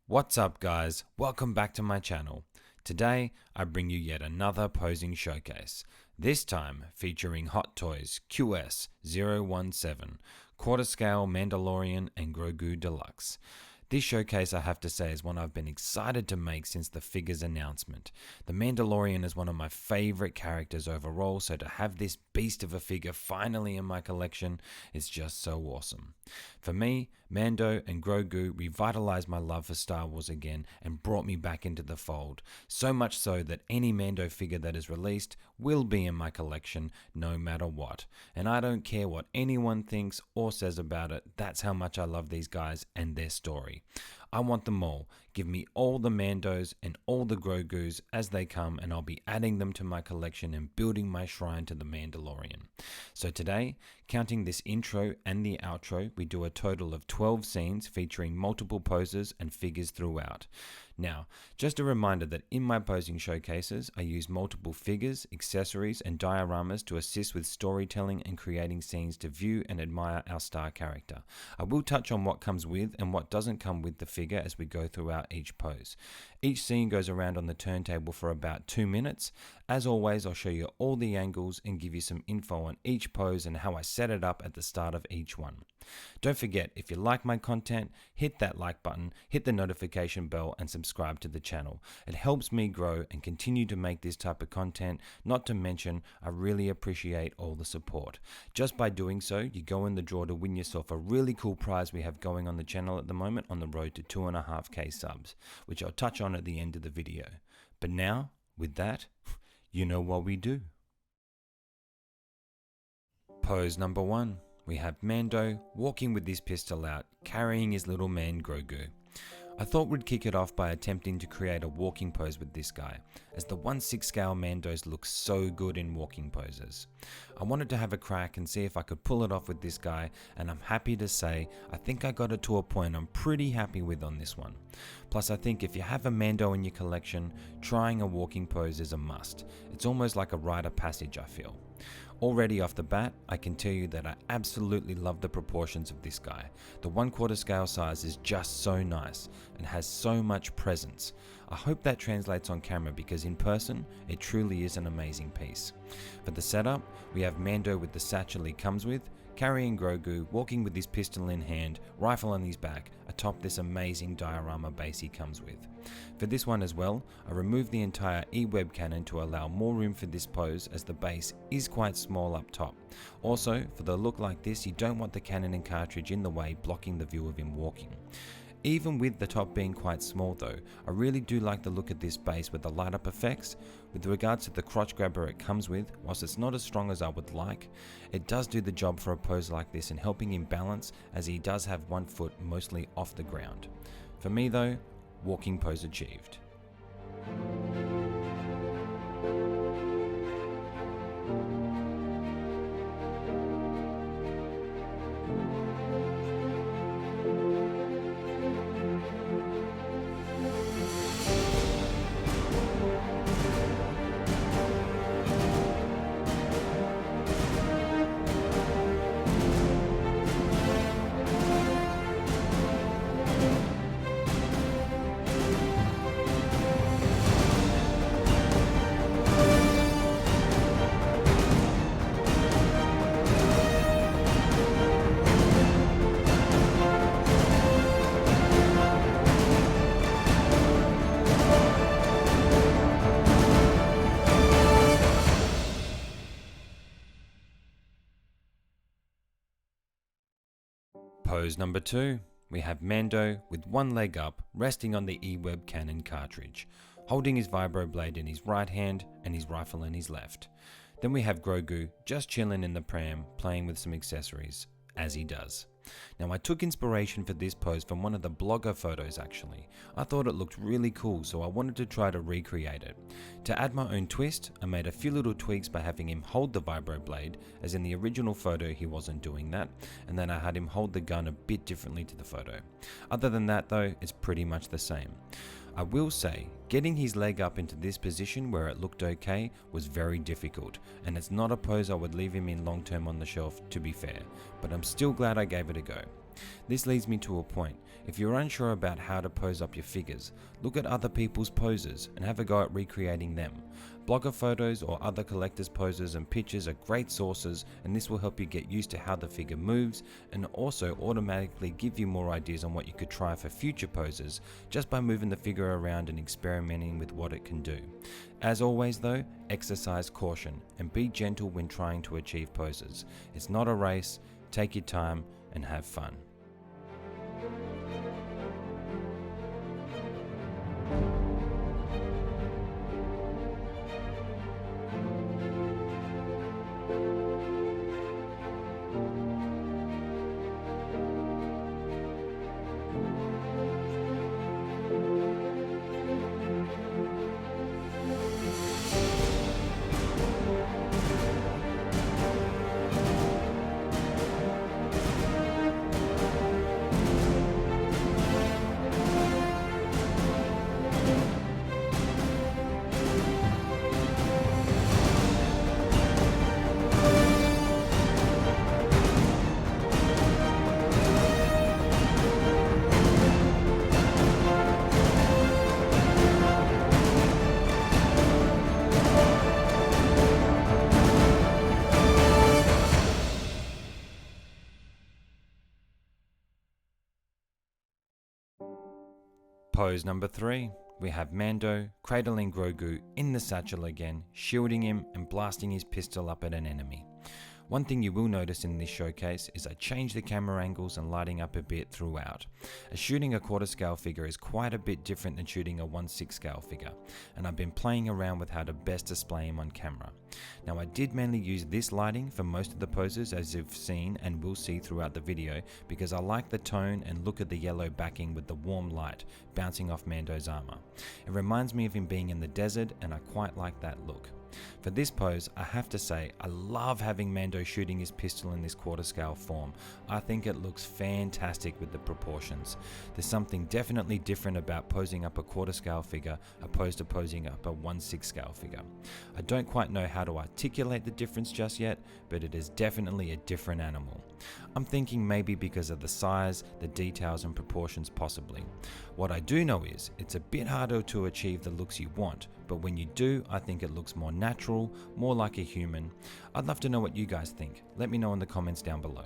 What's up guys, welcome back to my channel. Today I bring you yet another posing showcase, this time featuring Hot Toys QS017, quarter scale Mandalorian and Grogu Deluxe. This showcase, I have to say, is one I've been excited to make since the figure's announcement. The Mandalorian is one of my favorite characters overall, so to have this beast of a figure finally in my collection is just so awesome. For me, Mando and Grogu revitalized my love for Star Wars again and brought me back into the fold, so much so that any Mando figure that is released will be in my collection no matter what. And I don't care what anyone thinks or says about it, that's how much I love these guys and their story. I want them all. Give me all the Mandos and all the Grogus as they come, and I'll be adding them to my collection and building my shrine to the Mandalorian. So today, counting this intro and the outro, we do a total of 12 scenes featuring multiple poses and figures throughout. Now, just a reminder that in my posing showcases, I use multiple figures, accessories, and dioramas to assist with storytelling and creating scenes to view and admire our star character. I will touch on what comes with and what doesn't come with the figure as we go throughout each pose. Each scene goes around on the turntable for about 2 minutes. As always, I'll show you all the angles and give you some info on each pose and how I set it up at the start of each one. Don't forget, if you like my content, hit that like button, hit the notification bell and subscribe to the channel. It helps me grow and continue to make this type of content, not to mention I really appreciate all the support. Just by doing so, you go in the draw to win yourself a really cool prize we have going on the channel at the moment on the road to 2.5k subs, which I'll touch on at the end of the video. But now, with that, you know what we do. Pose number 1. We have Mando walking with his pistol out, carrying his little man Grogu. I thought we'd kick it off by attempting to create a walking pose with this guy, as the 1/6 scale Mandos look so good in walking poses. I wanted to have a crack and see if I could pull it off with this guy, and I'm happy to say I think I got it to a point I'm pretty happy with on this one. Plus, I think if you have a Mando in your collection, trying a walking pose is a must. It's almost like a rite of passage, I feel. Already off the bat, I can tell you that I absolutely love the proportions of this guy. The 1/4 scale size is just so nice and has so much presence. I hope that translates on camera because in person, it truly is an amazing piece. For the setup, we have Mando with the satchel he comes with, carrying Grogu, walking with his pistol in hand, rifle on his back, atop this amazing diorama base he comes with. For this one as well, I removed the entire E-web cannon to allow more room for this pose as the base is quite small up top. Also, for the look like this, you don't want the cannon and cartridge in the way blocking the view of him walking. Even with the top being quite small though, I really do like the look of this base with the light up effects. With regards to the crotch grabber it comes with, whilst it's not as strong as I would like, it does do the job for a pose like this in helping him balance as he does have one foot mostly off the ground. For me though, walking pose achieved. Pose number 2. We have Mando with one leg up, resting on the E-web cannon cartridge, holding his vibro blade in his right hand and his rifle in his left. Then we have Grogu just chilling in the pram, playing with some accessories, as he does. Now I took inspiration for this pose from one of the blogger photos actually. I thought it looked really cool, so I wanted to try to recreate it. To add my own twist, I made a few little tweaks by having him hold the vibro blade, as in the original photo he wasn't doing that, and then I had him hold the gun a bit differently to the photo. Other than that though, it's pretty much the same. I will say, getting his leg up into this position where it looked okay was very difficult, and it's not a pose I would leave him in long term on the shelf to be fair, but I'm still glad I gave it a go. This leads me to a point. If you're unsure about how to pose up your figures, look at other people's poses and have a go at recreating them. Blogger photos or other collectors' poses and pictures are great sources, and this will help you get used to how the figure moves and also automatically give you more ideas on what you could try for future poses just by moving the figure around and experimenting with what it can do. As always though, exercise caution and be gentle when trying to achieve poses. It's not a race, take your time and have fun. Pose number 3, we have Mando cradling Grogu in the satchel again, shielding him and blasting his pistol up at an enemy. One thing you will notice in this showcase is I changed the camera angles and lighting up a bit throughout, as shooting a quarter scale figure is quite a bit different than shooting a 1/6 scale figure, and I've been playing around with how to best display him on camera. Now I did mainly use this lighting for most of the poses, as you've seen and will see throughout the video, because I like the tone and look at the yellow backing with the warm light bouncing off Mando's armor. It reminds me of him being in the desert, and I quite like that look. For this pose, I have to say, I love having Mando shooting his pistol in this quarter scale form. I think it looks fantastic with the proportions. There's something definitely different about posing up a quarter scale figure opposed to posing up a 1/6 scale figure. I don't quite know how to articulate the difference just yet, but it is definitely a different animal. I'm thinking maybe because of the size, the details and proportions possibly. What I do know is, it's a bit harder to achieve the looks you want, but when you do, I think it looks more natural, more like a human. I'd love to know what you guys think. Let me know in the comments down below.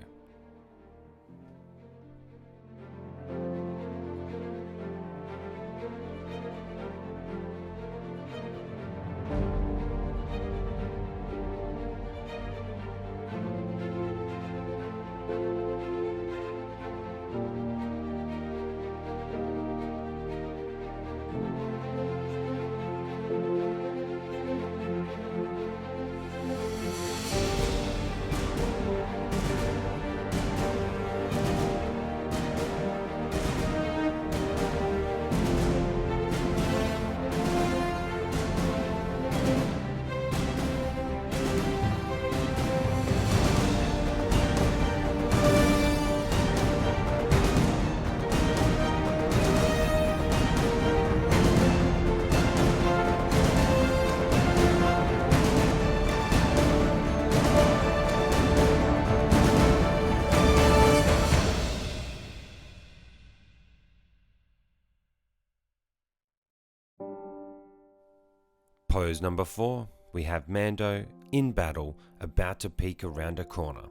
Pose number 4, we have Mando in battle, about to peek around a corner.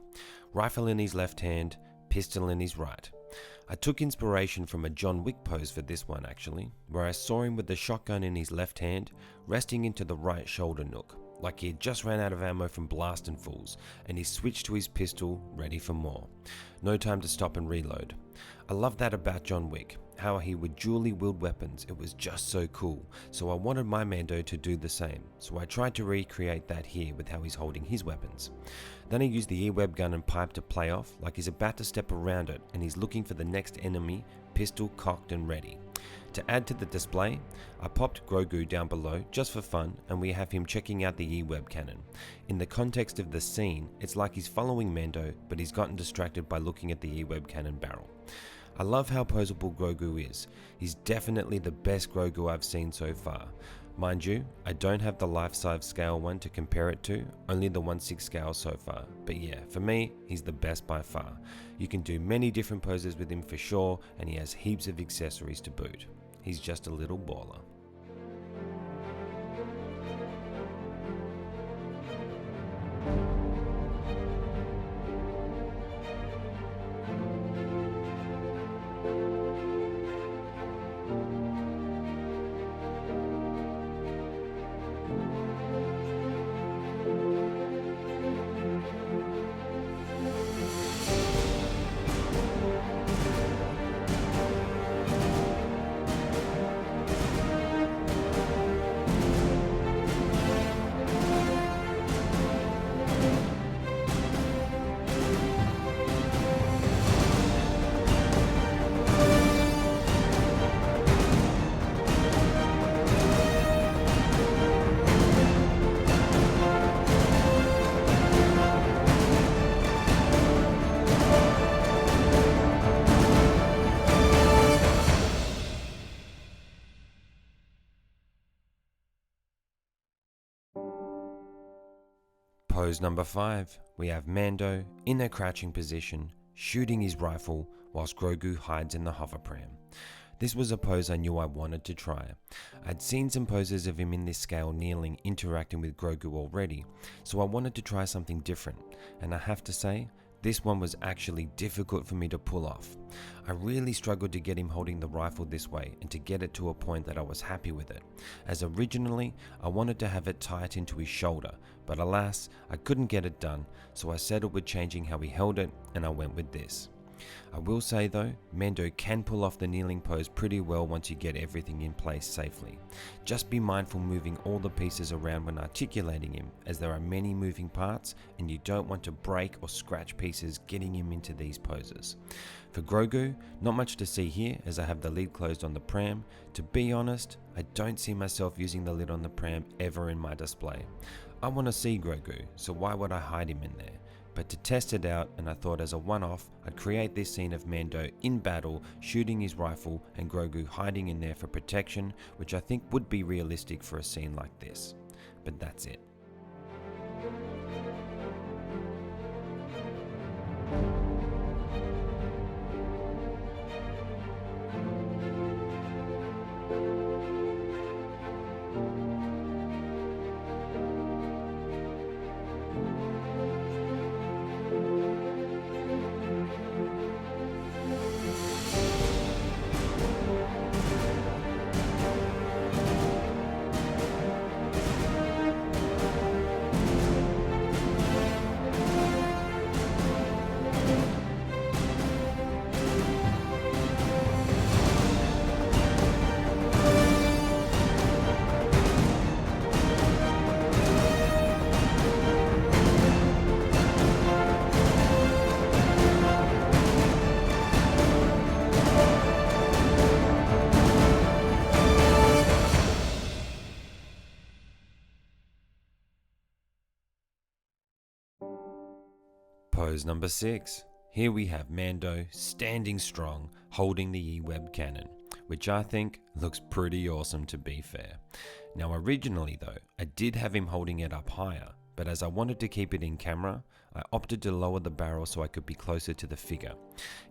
Rifle in his left hand, pistol in his right. I took inspiration from a John Wick pose for this one actually, where I saw him with the shotgun in his left hand, resting into the right shoulder nook, like he had just ran out of ammo from blasting fools, and he switched to his pistol, ready for more. No time to stop and reload. I love that about John Wick, how he would dually wield weapons. It was just so cool, so I wanted my Mando to do the same, so I tried to recreate that here with how he's holding his weapons. Then I used the E-web gun and pipe to play off, like he's about to step around it and he's looking for the next enemy, pistol cocked and ready. To add to the display, I popped Grogu down below just for fun, and we have him checking out the E-web cannon. In the context of the scene, it's like he's following Mando, but he's gotten distracted by looking at the E-web cannon barrel. I love how poseable Grogu is. He's definitely the best Grogu I've seen so far. Mind you, I don't have the life-size scale one to compare it to, only the 1/6 scale so far, but yeah, for me, he's the best by far. You can do many different poses with him for sure, and he has heaps of accessories to boot. He's just a little baller. Pose number 5, we have Mando in a crouching position, shooting his rifle whilst Grogu hides in the hover pram. This was a pose I knew I wanted to try. I'd seen some poses of him in this scale kneeling interacting with Grogu already, so I wanted to try something different, and I have to say, this one was actually difficult for me to pull off. I really struggled to get him holding the rifle this way and to get it to a point that I was happy with it, as originally I wanted to have it tight into his shoulder, but alas, I couldn't get it done, so I settled with changing how he held it, and I went with this. I will say though, Mando can pull off the kneeling pose pretty well once you get everything in place safely. Just be mindful moving all the pieces around when articulating him, as there are many moving parts and you don't want to break or scratch pieces getting him into these poses. For Grogu, not much to see here as I have the lid closed on the pram. To be honest, I don't see myself using the lid on the pram ever in my display. I want to see Grogu, so why would I hide him in there? But to test it out, and I thought as a one-off, I'd create this scene of Mando in battle, shooting his rifle, and Grogu hiding in there for protection, which I think would be realistic for a scene like this. But that's it. Pose number 6. Here we have Mando standing strong, holding the E-Web cannon, which I think looks pretty awesome to be fair. Now originally though, I did have him holding it up higher, but as I wanted to keep it in camera, I opted to lower the barrel so I could be closer to the figure.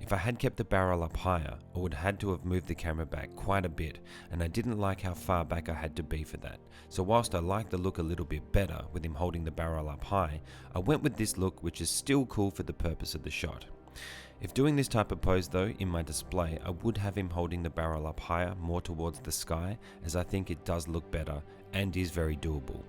If I had kept the barrel up higher, I would have had to have moved the camera back quite a bit, and I didn't like how far back I had to be for that. So whilst I like the look a little bit better with him holding the barrel up high, I went with this look which is still cool for the purpose of the shot. If doing this type of pose though in my display, I would have him holding the barrel up higher, more towards the sky, as I think it does look better and is very doable.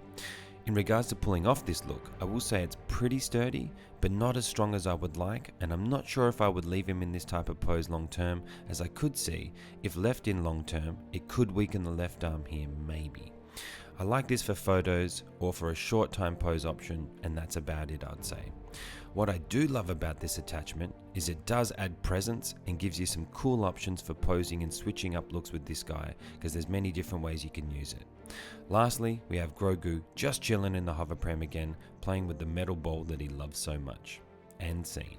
In regards to pulling off this look, I will say it's pretty sturdy, but not as strong as I would like, and I'm not sure if I would leave him in this type of pose long term, as I could see, if left in long term, it could weaken the left arm here maybe. I like this for photos or for a short time pose option, and that's about it I'd say. What I do love about this attachment is it does add presence and gives you some cool options for posing and switching up looks with this guy, because there's many different ways you can use it. Lastly, we have Grogu just chilling in the hover pram again, playing with the metal ball that he loves so much. And scene.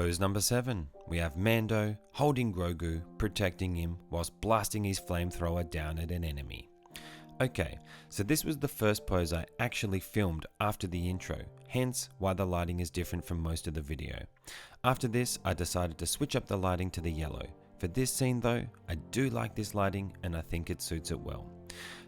Pose number 7. We have Mando holding Grogu, protecting him whilst blasting his flamethrower down at an enemy. Okay, so this was the first pose I actually filmed after the intro, hence why the lighting is different from most of the video. After this, I decided to switch up the lighting to the yellow. For this scene though, I do like this lighting and I think it suits it well.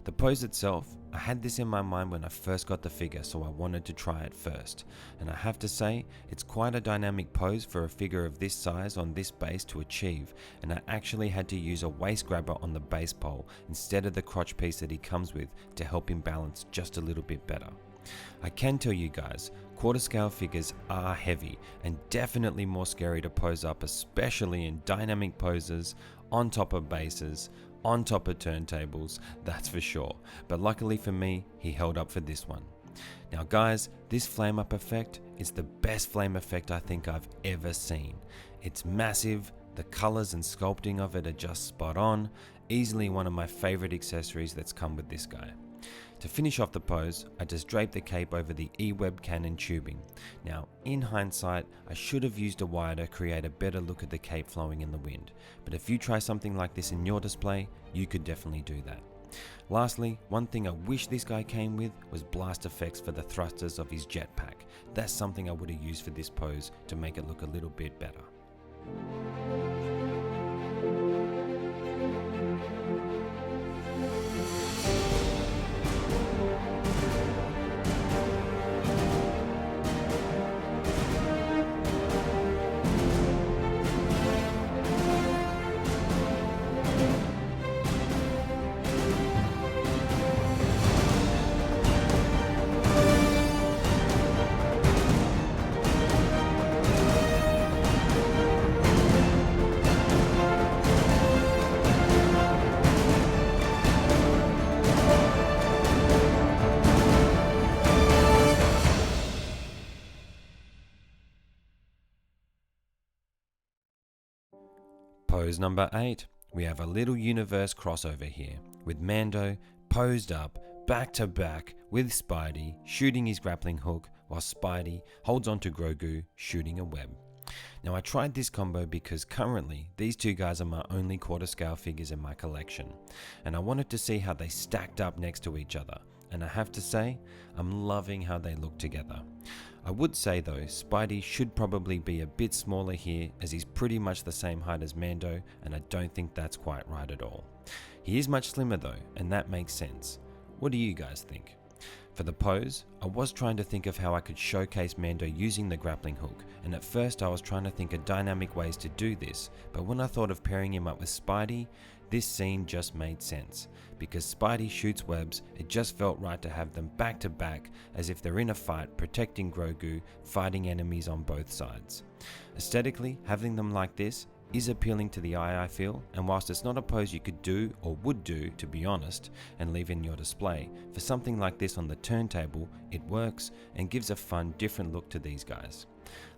The pose itself, I had this in my mind when I first got the figure, so I wanted to try it first. And I have to say, it's quite a dynamic pose for a figure of this size on this base to achieve, and I actually had to use a waist grabber on the base pole instead of the crotch piece that he comes with to help him balance just a little bit better. I can tell you guys, quarter scale figures are heavy and definitely more scary to pose up, especially in dynamic poses, on top of bases, on top of turntables, that's for sure. But luckily for me, he held up for this one. Now guys, this flame up effect is the best flame effect I think I've ever seen. It's massive, the colors and sculpting of it are just spot on, easily one of my favorite accessories that's come with this guy. To finish off the pose, I just draped the cape over the E-web cannon tubing. Now, in hindsight, I should have used a wire to create a better look at the cape flowing in the wind, but if you try something like this in your display, you could definitely do that. Lastly, one thing I wish this guy came with was blast effects for the thrusters of his jetpack. That's something I would have used for this pose to make it look a little bit better. Pose number 8. We have a little universe crossover here, with Mando posed up, back to back with Spidey shooting his grappling hook while Spidey holds onto Grogu shooting a web. Now I tried this combo because currently these two guys are my only quarter scale figures in my collection, and I wanted to see how they stacked up next to each other, and I have to say, I'm loving how they look together. I would say though, Spidey should probably be a bit smaller here as he's pretty much the same height as Mando, and I don't think that's quite right at all. He is much slimmer though, and that makes sense. What do you guys think? For the pose, I was trying to think of how I could showcase Mando using the grappling hook, and at first I was trying to think of dynamic ways to do this, but when I thought of pairing him up with Spidey, this scene just made sense. Because Spidey shoots webs, it just felt right to have them back to back as if they're in a fight protecting Grogu, fighting enemies on both sides. Aesthetically, having them like this is appealing to the eye, I feel, and whilst it's not a pose you could do or would do, to be honest, and leave in your display, for something like this on the turntable, it works and gives a fun, different look to these guys.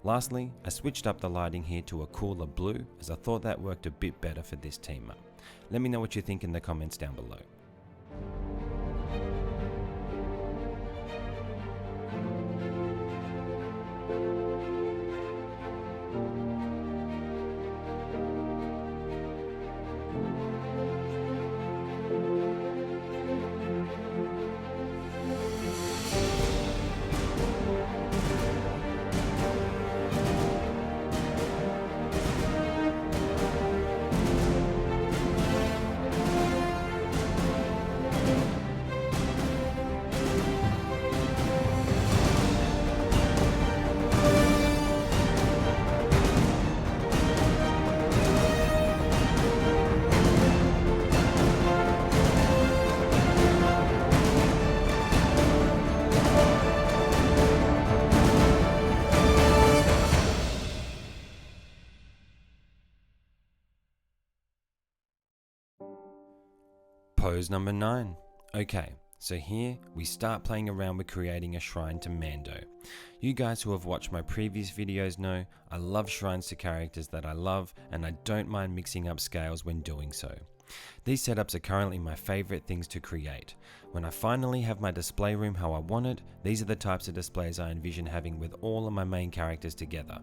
Lastly, I switched up the lighting here to a cooler blue as I thought that worked a bit better for this team up. Let me know what you think in the comments down below. Pose number 9. Okay, so here we start playing around with creating a shrine to Mando. You guys who have watched my previous videos know I love shrines to characters that I love, and I don't mind mixing up scales when doing so. These setups are currently my favorite things to create. When I finally have my display room how I want it, these are the types of displays I envision having with all of my main characters together.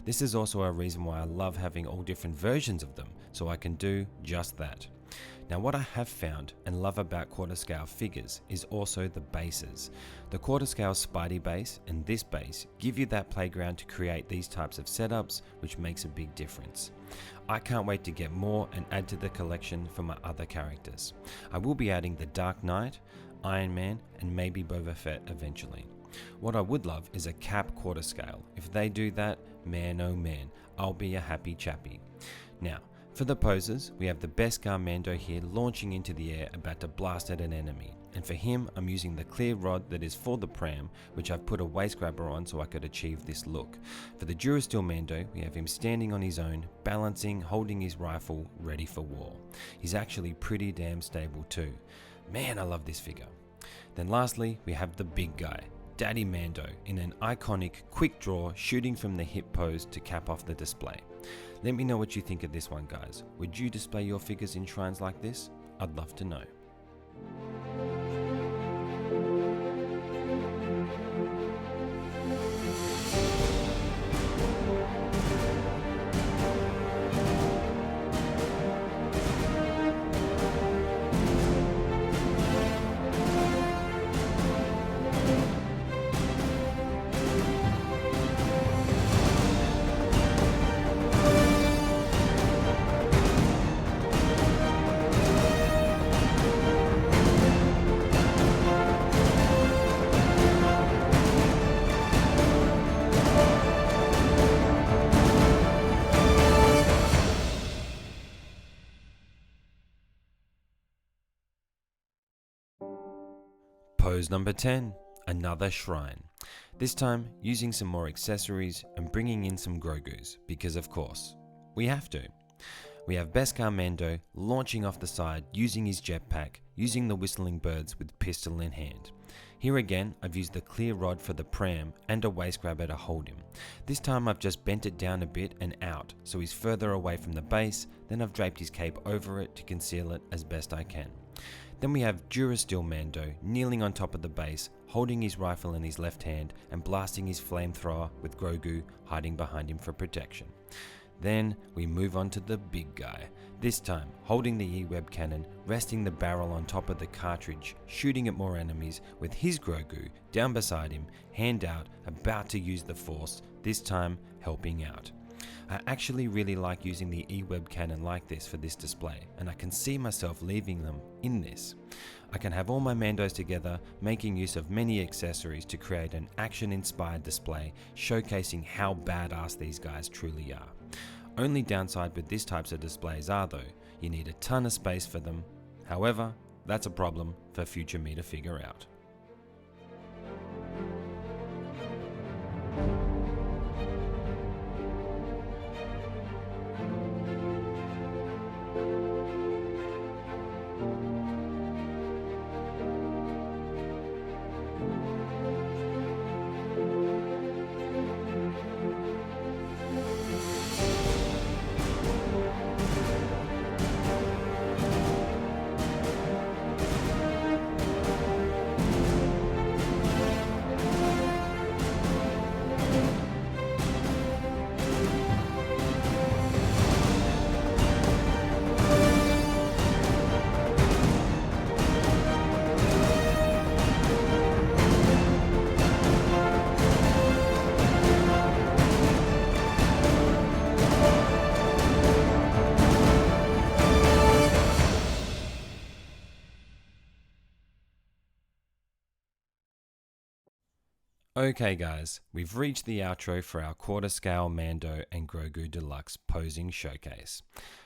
This is also a reason why I love having all different versions of them, so I can do just that. Now what I have found and love about quarter scale figures is also the bases. The quarter scale Spidey base and this base give you that playground to create these types of setups, which makes a big difference. I can't wait to get more and add to the collection for my other characters. I will be adding the Dark Knight, Iron Man and maybe Boba Fett eventually. What I would love is a Cap quarter scale. If they do that, man oh man, I'll be a happy chappy. Now, for the poses, we have the Beskar Mando here launching into the air about to blast at an enemy. And for him, I'm using the clear rod that is for the pram, which I've put a waist grabber on so I could achieve this look. For the Durasteel Mando, we have him standing on his own, balancing, holding his rifle, ready for war. He's actually pretty damn stable too. Man, I love this figure. Then lastly, we have the big guy, Daddy Mando, in an iconic quick draw shooting from the hip pose to cap off the display. Let me know what you think of this one, guys. Would you display your figures in shrines like this? I'd love to know. Pose number 10, another shrine. This time using some more accessories and bringing in some Grogus, because of course, we have to. We have Beskar Mando launching off the side using his jetpack, using the whistling birds with pistol in hand. Here again, I've used the clear rod for the pram and a waist grabber to hold him. This time I've just bent it down a bit and out, so he's further away from the base, then I've draped his cape over it to conceal it as best I can. Then we have Durasteel Mando kneeling on top of the base, holding his rifle in his left hand and blasting his flamethrower with Grogu hiding behind him for protection. Then we move on to the big guy, this time holding the E-web cannon, resting the barrel on top of the cartridge, shooting at more enemies with his Grogu down beside him, hand out, about to use the force, this time helping out. I actually really like using the E-web cannon like this for this display, and I can see myself leaving them in this. I can have all my Mandos together, making use of many accessories to create an action-inspired display, showcasing how badass these guys truly are. Only downside with these types of displays are though, you need a ton of space for them. However, that's a problem for future me to figure out. Okay guys, we've reached the outro for our quarter scale Mando and Grogu Deluxe posing showcase.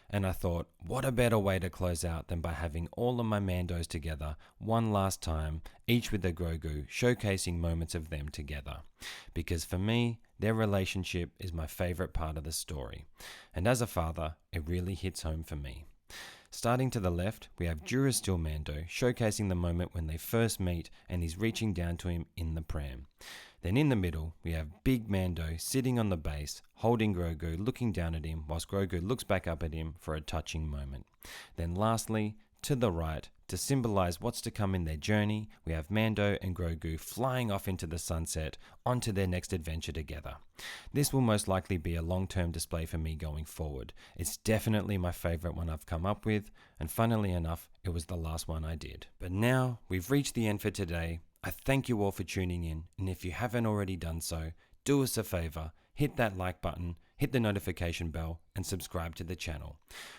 And I thought, what a better way to close out than by having all of my Mandos together one last time, each with a Grogu, showcasing moments of them together. Because for me, their relationship is my favorite part of the story. And as a father, it really hits home for me. Starting to the left, we have Durasteel Mando showcasing the moment when they first meet and he's reaching down to him in the pram. Then in the middle, we have Big Mando sitting on the base, holding Grogu, looking down at him, whilst Grogu looks back up at him for a touching moment. Then lastly, to the right, to symbolize what's to come in their journey, we have Mando and Grogu flying off into the sunset onto their next adventure together. This will most likely be a long-term display for me going forward. It's definitely my favorite one I've come up with, and funnily enough, it was the last one I did. But now, we've reached the end for today. I thank you all for tuning in, and if you haven't already done so, do us a favor, hit that like button, hit the notification bell, and subscribe to the channel.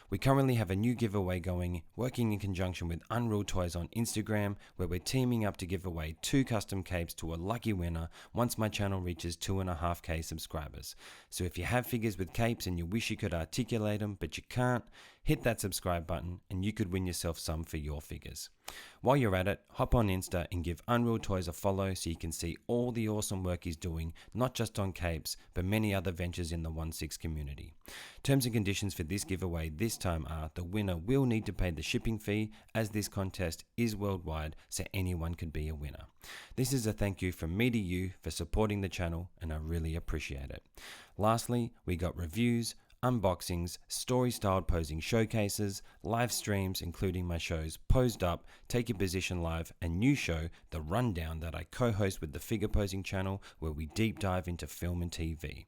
We currently have a new giveaway going, working in conjunction with Unreal Toys on Instagram, where we're teaming up to give away 2 custom capes to a lucky winner once my channel reaches 2.5k subscribers. So if you have figures with capes and you wish you could articulate them, but you can't, hit that subscribe button and you could win yourself some for your figures. While you're at it, hop on Insta and give Unreal Toys a follow so you can see all the awesome work he's doing, not just on capes, but many other ventures in the 1/6 community. Terms and conditions for this giveaway this time are the winner will need to pay the shipping fee, as this contest is worldwide, so anyone could be a winner. This is a thank you from me to you for supporting the channel, and I really appreciate it. Lastly, we got reviews, unboxings, story-styled posing showcases, live streams including my shows Posed Up, Take Your Position Live, and new show, The Rundown, that I co-host with the Figure Posing channel, where we deep dive into film and TV.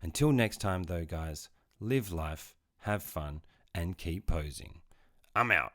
Until next time though guys, live life, have fun, and keep posing. I'm out.